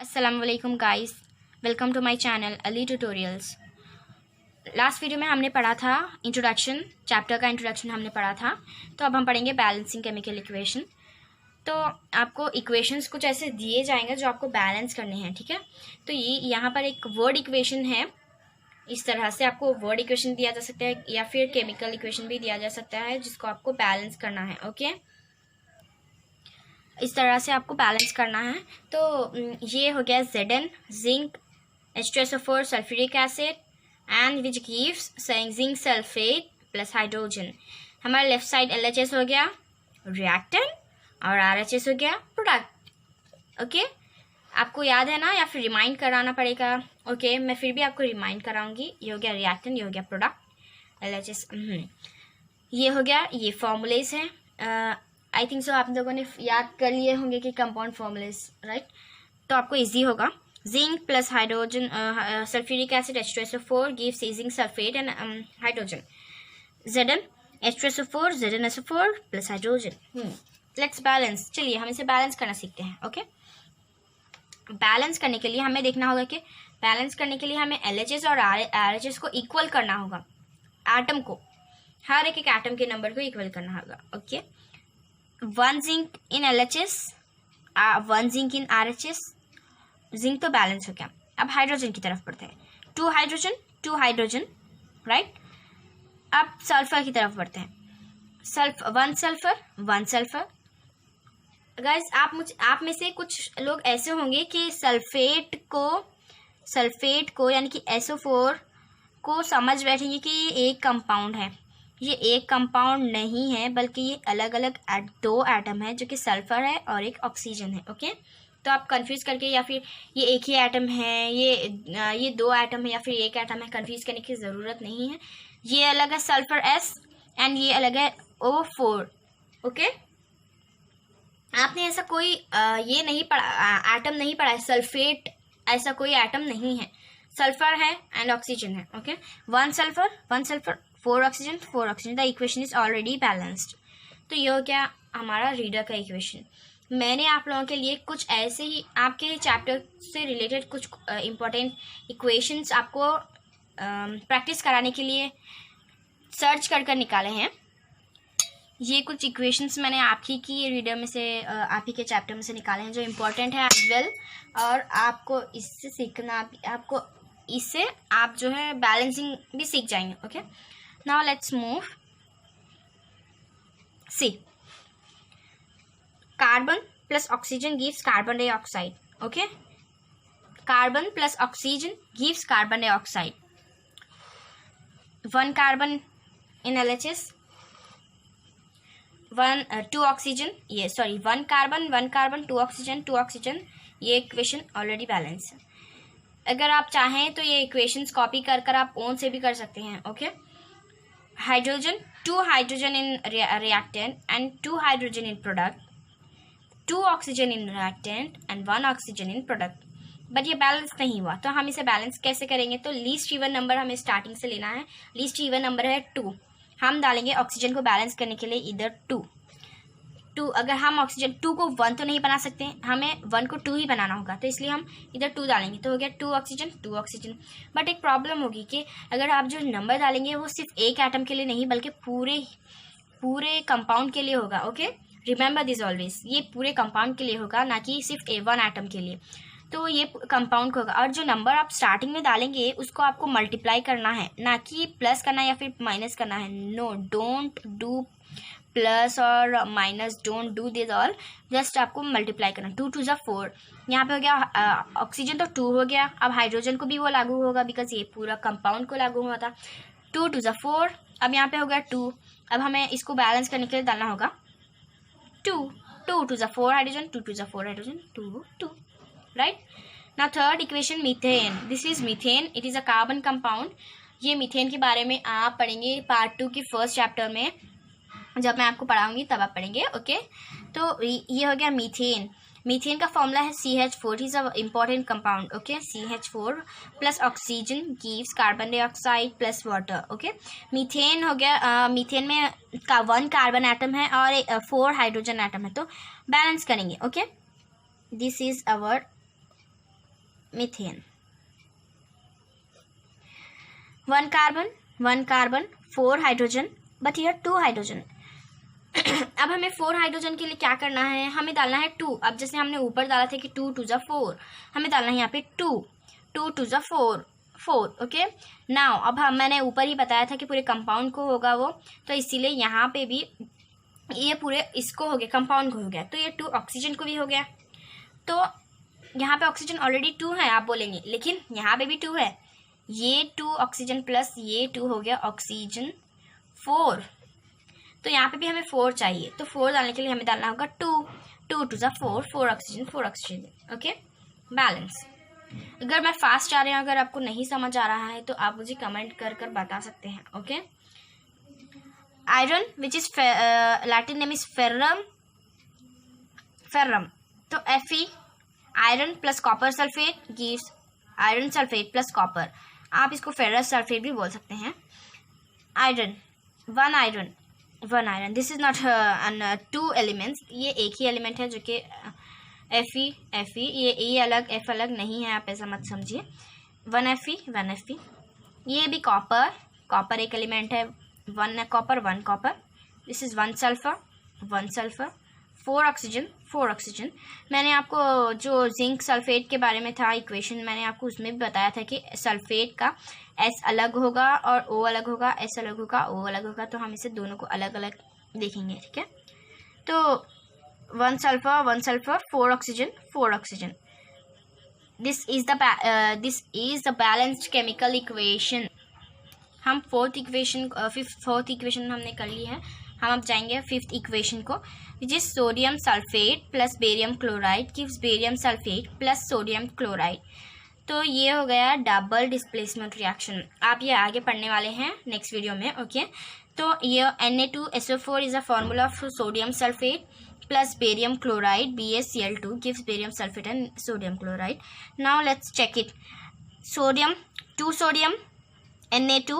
अस्सलामुअलैकुम guys, welcome to my channel Ali tutorials. Last video में हमने पढ़ा था इंट्रोडक्शन, चैप्टर का इंट्रोडक्शन हमने पढ़ा था। तो अब हम पढ़ेंगे बैलेंसिंग केमिकल इक्वेशन। तो आपको इक्वेशंस कुछ ऐसे दिए जाएंगे जो आपको बैलेंस करने हैं, ठीक है। तो ये यहाँ पर एक वर्ड इक्वेशन है, इस तरह से आपको वर्ड इक्वेशन दिया जा सकता है या फिर केमिकल इक्वेशन भी दिया जा सकता है जिसको आपको बैलेंस करना है। ओके, इस तरह से आपको बैलेंस करना है। तो ये हो गया Zn, zinc, H2SO4 sulphuric acid and which gives zinc sulphate plus hydrogen. हमारा लेफ्ट साइड LHS हो गया रिएक्टेंट और RHS हो गया प्रोडक्ट। ओके, आपको याद है ना या फिर रिमाइंड कराना पड़ेगा? ओके, मैं फिर भी आपको रिमाइंड कराऊंगी। ये हो गया रिएक्टेंट, ये हो गया प्रोडक्ट, LHS। ये हो गया, ये फॉर्मूलेज है। आई थिंक सो आप लोगों ने याद कर लिए होंगे कि कंपाउंड फॉर्मूलेज, राइट। तो आपको इजी होगा। Zinc plus hydrogen sulphuric acid H2SO4 gives zinc sulphate and hydrogen. Zn H2SO4 ZnSO4 plus hydrogen. Let's balance. चलिए हम इसे बैलेंस करना सीखते हैं। ओके, बैलेंस करने के लिए हमें देखना होगा कि बैलेंस करने के लिए हमें LHS और RHS को इक्वल करना होगा। एटम को, हर एक एटम के नंबर को इक्वल करना होगा। Okay, 1 zinc in LHS, 1 zinc in RHS। Zinc तो बैलेंस हो गया। अब हाइड्रोजन की तरफ बढ़ते हैं। 2 हाइड्रोजन 2 हाइड्रोजन, राइट। अब सल्फर की तरफ बढ़ते हैं। 1 सल्फर 1 सल्फर। गाइस, आप में से कुछ लोग ऐसे होंगे कि सल्फेट को यानी कि SO4 को समझ बैठेंगे कि ये एक कंपाउंड है। ये एक कंपाउंड नहीं है, बल्कि ये अलग अलग 2 एटम है, जो कि सल्फर है और एक ऑक्सीजन है। ओके, तो आप कंफ्यूज करके या फिर ये एक ही एटम है, ये 2 एटम है या फिर एक एटम है, कंफ्यूज करने की ज़रूरत नहीं है। ये अलग है सल्फर S एंड ये अलग है O4। ओके, आपने ऐसा कोई ये नहीं पढ़ा, एटम नहीं पढ़ा है सल्फेट, ऐसा कोई एटम नहीं है। सल्फर है एंड ऑक्सीजन है। Okay, 1 sulphur 1 sulphur 4 oxygen 4 oxygen. The equation is already balanced. तो ये हो गया हमारा रीडर का इक्वेशन। मैंने आप लोगों के लिए कुछ ऐसे ही आपके चैप्टर से रिलेटेड कुछ इम्पोर्टेंट इक्वेशंस आपको प्रैक्टिस कराने के लिए सर्च कर निकाले हैं। ये कुछ इक्वेशंस मैंने आप ही की रीडर में से, आप ही के चैप्टर में से निकाले हैं जो इम्पोर्टेंट है एज वेल। और आपको इससे सीखना, आपको इससे आप जो है बैलेंसिंग भी सीख जाएंगे। Okay, now let's move. See, carbon plus oxygen gives carbon dioxide. Okay, carbon plus oxygen gives carbon dioxide. 1 carbon in LHS, 2 oxygen, 1 carbon 2 oxygen. ये इक्वेशन ऑलरेडी बैलेंस है। अगर आप चाहें तो ये इक्वेशंस कॉपी कर आप ओन से भी कर सकते हैं। Okay, hydrogen 2 hydrogen in reactant and 2 hydrogen in product, 2 oxygen in reactant and 1 oxygen in product. But ये बैलेंस नहीं हुआ, तो हम इसे बैलेंस कैसे करेंगे? तो लीस्ट इवन नंबर हमें स्टार्टिंग से लेना है। लीस्ट इवन नंबर है 2। हम डालेंगे ऑक्सीजन को बैलेंस करने के लिए इधर 2। अगर हम ऑक्सीजन 2 को 1 तो नहीं बना सकते, हमें 1 को 2 ही बनाना होगा, तो इसलिए हम इधर 2 डालेंगे। तो हो गया 2 ऑक्सीजन। बट एक प्रॉब्लम होगी कि अगर आप जो नंबर डालेंगे वो सिर्फ एक एटम के लिए नहीं बल्कि पूरे कंपाउंड के लिए होगा। ओके, रिमेंबर दिस ऑलवेज, ये पूरे कंपाउंड के लिए होगा, ना कि सिर्फ 1 एटम के लिए। तो ये कंपाउंड होगा। और जो नंबर आप स्टार्टिंग में डालेंगे उसको आपको मल्टीप्लाई करना है, ना कि प्लस करना या फिर माइनस करना है। नो, डोंट डू प्लस और minus, don't do this all, just आपको मल्टीप्लाई करना। 2 2 4। यहाँ पे हो गया ऑक्सीजन तो 2 हो गया। अब हाइड्रोजन को भी वो लागू होगा बिकॉज ये पूरा कंपाउंड को लागू हुआ था। 2 2 4। अब यहाँ पे हो गया 2। अब हमें इसको बैलेंस करने के लिए डालना होगा 2 2 4 hydrogen, 2 2 4 hydrogen, 2 2, right. Now third equation, methane. This is methane, it is a carbon compound. ये मीथेन के बारे में आप पढ़ेंगे पार्ट 2 की फर्स्ट चैप्टर में, जब मैं आपको पढ़ाऊंगी तब आप पढ़ेंगे। ओके, तो ये हो गया मीथेन। मीथेन का फॉर्मूला है CH4, is a important compound. Okay, CH4 plus oxygen gives carbon dioxide plus water. Okay, methane हो गया, मीथेन में 1 कार्बन एटम है और 4 हाइड्रोजन एटम है, तो बैलेंस करेंगे। Okay, this is our methane. 1 carbon 4 hydrogen, but here 2 hydrogen. अब हमें 4 हाइड्रोजन के लिए क्या करना है, हमें डालना है 2। अब जैसे हमने ऊपर डाला था कि 2 2 जा 4, हमें डालना है यहाँ पे 2 2 2 जा 4 4। ओके नाउ अब मैंने ऊपर ही बताया था कि पूरे कंपाउंड को होगा वो, तो इसीलिए यहाँ पे भी ये पूरे इसको हो गया, कंपाउंड को हो गया, तो ये 2 ऑक्सीजन को भी हो गया। तो यहाँ पे ऑक्सीजन ऑलरेडी 2 है आप बोलेंगे, लेकिन यहाँ पे भी 2 है। ये 2 ऑक्सीजन प्लस ये 2 हो गया ऑक्सीजन 4। तो यहाँ पे भी हमें 4 चाहिए, तो 4 डालने के लिए हमें डालना होगा 2 2 2 जा 4 4 ऑक्सीजन 4 ऑक्सीजन। Okay balance. अगर मैं फास्ट आ रही हूँ, अगर आपको नहीं समझ आ रहा है तो आप मुझे कमेंट कर कर बता सकते हैं। Okay iron which is Latin name is ferrum, तो Fe iron plus copper sulphate gives iron sulphate plus copper, आप इसको फेरस सल्फेट भी बोल सकते हैं। Iron one iron this is not 2 elements, ये एक ही एलिमेंट है जो कि Fe ये E अलग F अलग नहीं है, आप ऐसा मत समझिए। 1 Fe ये भी कॉपर एक एलिमेंट है, 1 copper this is 1 sulphur 4 oxygen. मैंने आपको जो जिंक सल्फेट के बारे में था इक्वेशन, मैंने आपको उसमें भी बताया था कि सल्फेट का S अलग होगा और O अलग होगा, S अलग होगा O अलग होगा, तो हम इसे दोनों को अलग अलग देखेंगे। ठीक है, तो 1 sulphur 4 oxygen. This is the balanced chemical equation. हम फोर्थ इक्वेशन हमने कर ली है, हम अब जाएंगे 5th इक्वेशन को, which is sodium sulphate plus barium chloride gives barium sulphate plus sodium chloride. तो ये हो गया डबल डिस्प्लेसमेंट रिएक्शन, आप ये आगे पढ़ने वाले हैं नेक्स्ट वीडियो में। ओके तो ये Na2SO4 is a formula of sodium sulphate plus barium chloride BaCl2 gives barium sulfate and sodium chloride. Now let's check it. Sodium 2 sodium Na2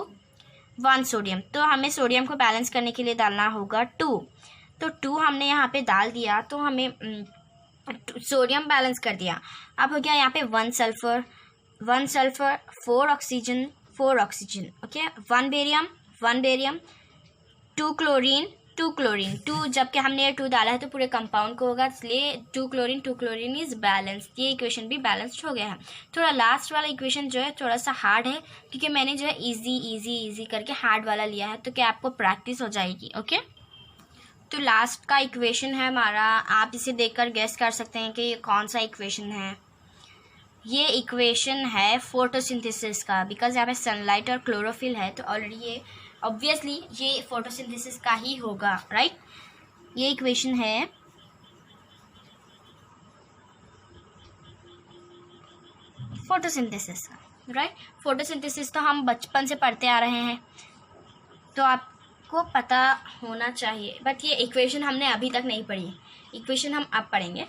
1 sodium, तो हमें सोडियम को बैलेंस करने के लिए डालना होगा 2, तो 2 हमने यहाँ पे डाल दिया, तो हमें सोडियम बैलेंस कर दिया। अब हो गया यहाँ पे 1 sulphur 4 oxygen okay 1 barium 2 chlorine 2 जबकि हमने 2 डाला है तो पूरे कंपाउंड को होगा, इसलिए 2 क्लोरीन इज बैलेंस। ये इक्वेशन भी बैलेंस्ड हो गया है। थोड़ा लास्ट वाला इक्वेशन जो है थोड़ा सा हार्ड है, क्योंकि मैंने जो है इजी करके हार्ड वाला लिया है, तो क्या आपको प्रैक्टिस हो जाएगी। ओके तो लास्ट का इक्वेशन है हमारा, आप इसे देखकर गेस कर सकते हैं कि ये कौन सा इक्वेशन है। ये इक्वेशन है फोटोसिंथेसिस का, बिकॉज यहाँ पे सनलाइट और क्लोरोफिल है, तो ऑलरेडी ये ऑब्वियसली ये फोटोसिंथेसिस का ही होगा, राइट। ये इक्वेशन है फोटोसिंथेसिस का, राइट। फोटोसिंथेसिस तो हम बचपन से पढ़ते आ रहे हैं, तो आपको पता होना चाहिए, बट ये इक्वेशन हमने अभी तक नहीं पढ़ी, इक्वेशन हम अब पढ़ेंगे।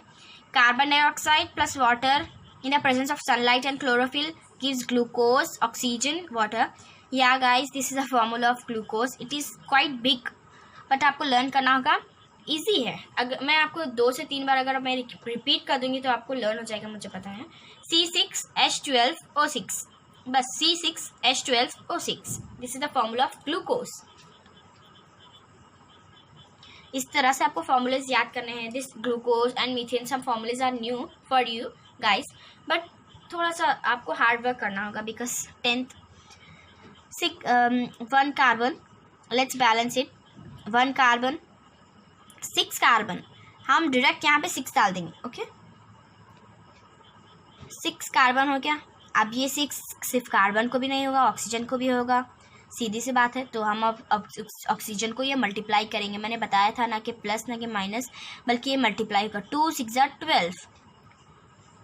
Carbon dioxide plus water in the presence of sunlight and chlorophyll gives glucose, oxygen, water. Yeah guys, this is a formula of glucose. It is quite big, but आपको लर्न करना होगा, इजी है। अगर मैं आपको 2 से 3 बार अगर मैं रिपीट कर दूंगी तो आपको लर्न हो जाएगा, मुझे पता है। C6H12O6, बस C6H12O6, this is the formula of glucose. इस तरह से आपको फॉर्मूलेज याद करने हैं। This glucose and methane, some formulas are new for you guys, but थोड़ा सा आपको हार्ड वर्क करना होगा, because 10th 1 carbon, let's balance it. 1 carbon 6 carbon, हम डायरेक्ट यहाँ पे 6 डाल देंगे। ओके 6 कार्बन हो गया। अब ये 6 सिर्फ कार्बन को भी नहीं होगा, ऑक्सीजन को भी होगा, सीधी सी बात है। तो हम अब ऑक्सीजन को ये मल्टीप्लाई करेंगे, मैंने बताया था ना कि प्लस ना कि माइनस, बल्कि ये मल्टीप्लाई होगा। 2 6 12,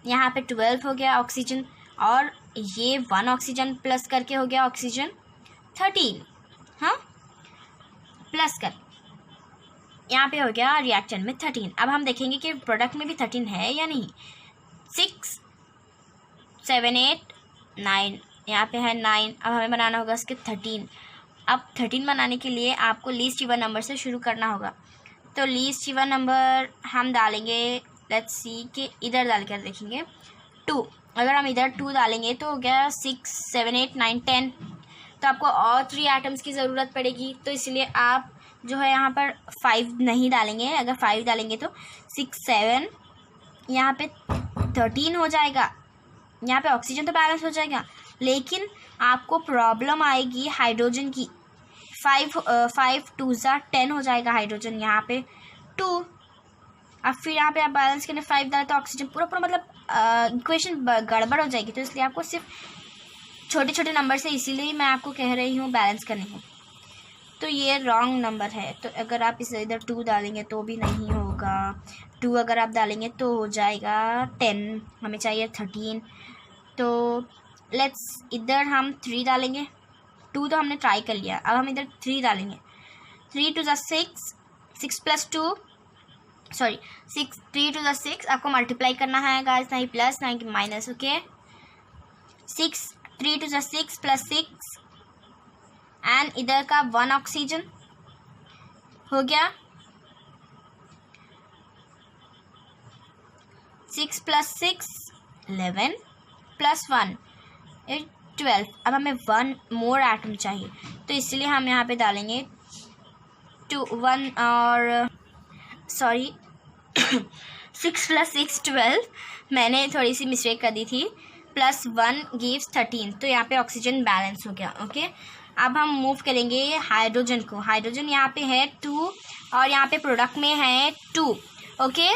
यहाँ पे 12 हो गया ऑक्सीजन, और ये 1 ऑक्सीजन प्लस करके हो गया ऑक्सीजन 13, हाँ प्लस कर यहाँ पे हो गया रिएक्शन में 13। अब हम देखेंगे कि प्रोडक्ट में भी 13 है या नहीं। 6 7 8 9, यहाँ पे है 9, अब हमें बनाना होगा इसके 13। अब 13 बनाने के लिए आपको लीस्ट इवन नंबर से शुरू करना होगा, तो लीस्ट इवन नंबर हम डालेंगे, लेट्स सी कि इधर डाल कर देखेंगे 2। अगर हम इधर 2 डालेंगे तो हो गया 6 7 8 9 10, तो आपको और 3 एटम्स की ज़रूरत पड़ेगी, तो इसलिए आप जो है यहाँ पर 5 नहीं डालेंगे। अगर 5 डालेंगे तो 6 7, यहाँ पे 13 हो जाएगा। यहाँ पे ऑक्सीजन तो बैलेंस हो जाएगा, लेकिन आपको प्रॉब्लम आएगी हाइड्रोजन की। 5 2 10 हो जाएगा हाइड्रोजन, यहाँ पे 2। अब फिर यहाँ पे आप बैलेंस करने 5 डालें तो ऑक्सीजन पूरा मतलब इक्वेशन गड़बड़ हो जाएगी। तो इसलिए आपको सिर्फ छोटे छोटे नंबर से, इसीलिए मैं आपको कह रही हूँ बैलेंस करने को। तो ये रॉन्ग नंबर है, तो अगर आप इसे इधर 2 डालेंगे तो भी नहीं होगा। 2 अगर आप डालेंगे तो हो जाएगा 10, हमें चाहिए 13। तो लेट्स इधर हम 3 डालेंगे। 2 तो हमने ट्राई कर लिया, अब हम इधर 3 डालेंगे। 3 2 6, 6 + 2 सॉरी 6 3 2 6। आपको मल्टीप्लाई करना है गाइस, ना ही प्लस ना ही माइनस। ओके 6 3 2 6 + 6 एंड इधर का 1 ऑक्सीजन हो गया। 6 + 6 11 + 1 12। अब हमें 1 मोर एटम चाहिए, तो इसलिए हम यहाँ पे डालेंगे 2 1 और सॉरी 6 + 6 12, मैंने थोड़ी सी मिस्टेक कर दी थी। +1 गिव्स 13, तो यहाँ पे ऑक्सीजन बैलेंस हो गया। ओके अब हम मूव करेंगे हाइड्रोजन को। हाइड्रोजन यहाँ पे है 2 और यहाँ पे प्रोडक्ट में है 2। ओके